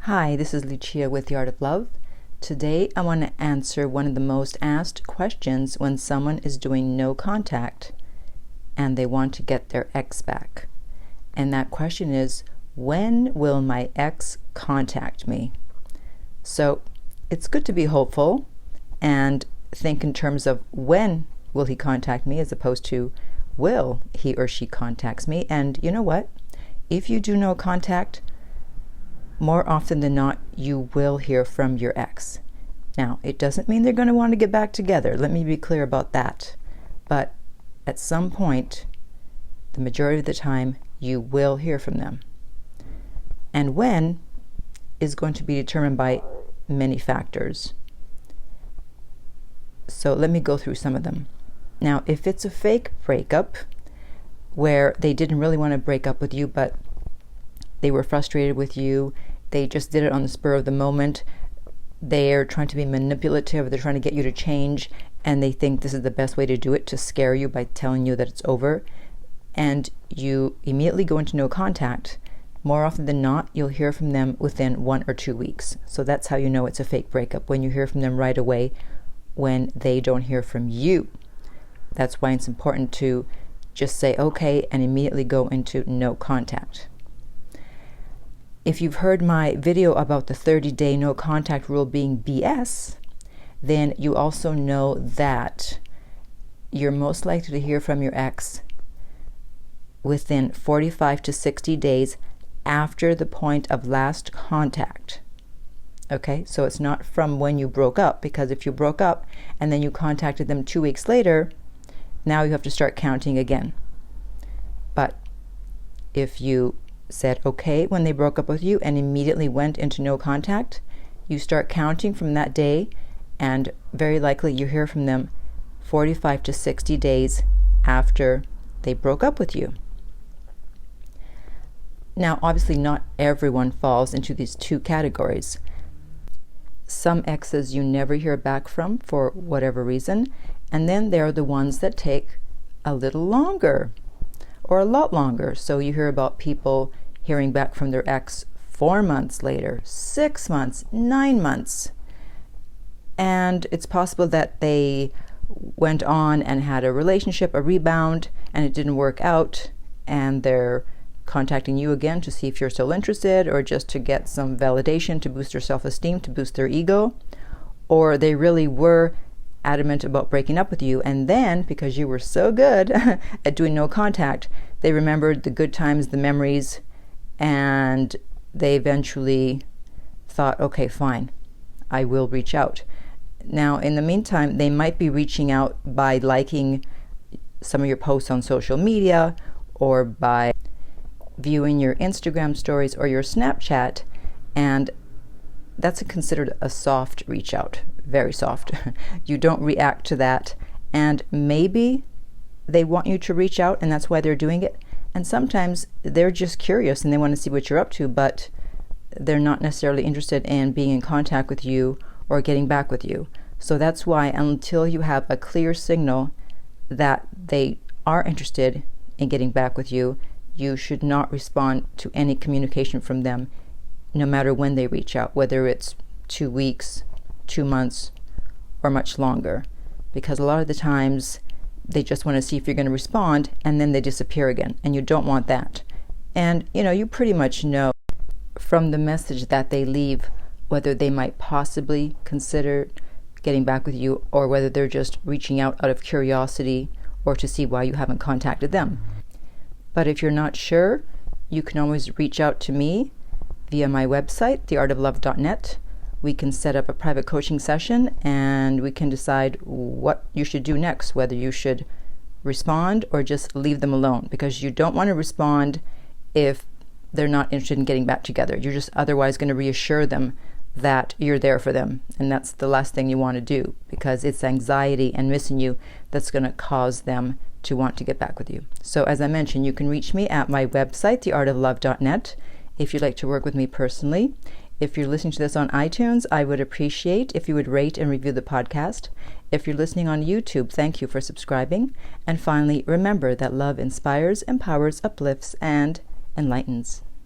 Hi, this is Lucia with The Art of Love. Today I want to answer one of the most asked questions when someone is doing no contact and they want to get their ex back. And that question is, when will my ex contact me? So it's good to be hopeful and think in terms of when will he contact me as opposed to will he or she contacts me. And you know what? If you do no contact, more often than not, you will hear from your ex. Now, it doesn't mean they're going to want to get back together. Let me be clear about that. But at some point, the majority of the time, you will hear from them. And when is going to be determined by many factors. So let me go through some of them. Now, if it's a fake breakup, where they didn't really want to break up with you, but they were frustrated with you, they just did it on the spur of the moment, they're trying to be manipulative, they're trying to get you to change, and they think this is the best way to do it, to scare you by telling you that it's over, and you immediately go into no contact, more often than not, you'll hear from them within 1 or 2 weeks. So that's how you know it's a fake breakup, when you hear from them right away, when they don't hear from you. That's why it's important to just say okay and immediately go into no contact. If you've heard my video about the 30-day no contact rule being BS, then you also know that you're most likely to hear from your ex within 45 to 60 days after the point of last contact. Okay, so it's not from when you broke up, because if you broke up and then you contacted them 2 weeks later, now you have to start counting again. But if you said okay when they broke up with you and immediately went into no contact, you start counting from that day, and very likely you hear from them 45 to 60 days after they broke up with you. Now, obviously not everyone falls into these two categories. Some exes you never hear back from for whatever reason, and then there are the ones that take a little longer or a lot longer. So you hear about people hearing back from their ex 4 months later, 6 months, 9 months. And it's possible that they went on and had a relationship, a rebound, and it didn't work out, and they're contacting you again to see if you're still interested, or just to get some validation, to boost their self-esteem, to boost their ego. Or they really were adamant about breaking up with you, and then because you were so good at doing no contact, they remembered the good times, the memories, and they eventually thought, okay, fine, I will reach out. Now, in the meantime, they might be reaching out by liking some of your posts on social media, or by viewing your Instagram stories or your Snapchat, and that's considered a soft reach out, very soft. You don't react to that, and maybe they want you to reach out and that's why they're doing it. And sometimes they're just curious and they want to see what you're up to, but they're not necessarily interested in being in contact with you or getting back with you. So that's why until you have a clear signal that they are interested in getting back with you, you should not respond to any communication from them, no matter when they reach out, whether it's 2 weeks, 2 months, or much longer. Because a lot of the times they just want to see if you're going to respond, and then they disappear again, and you don't want that. And you pretty much know from the message that they leave whether they might possibly consider getting back with you, or whether they're just reaching out of curiosity or to see why you haven't contacted them. But if you're not sure, you can always reach out to me via my website, theartoflove.net. We can set up a private coaching session, and we can decide what you should do next, whether you should respond or just leave them alone, because you don't want to respond if they're not interested in getting back together. You're just otherwise going to reassure them that you're there for them, and that's the last thing you want to do, because it's anxiety and missing you that's going to cause them to want to get back with you. So as I mentioned, you can reach me at my website, theartoflove.net, if you'd like to work with me personally. If you're listening to this on iTunes, I would appreciate if you would rate and review the podcast. If you're listening on YouTube, thank you for subscribing. And finally, remember that love inspires, empowers, uplifts, and enlightens.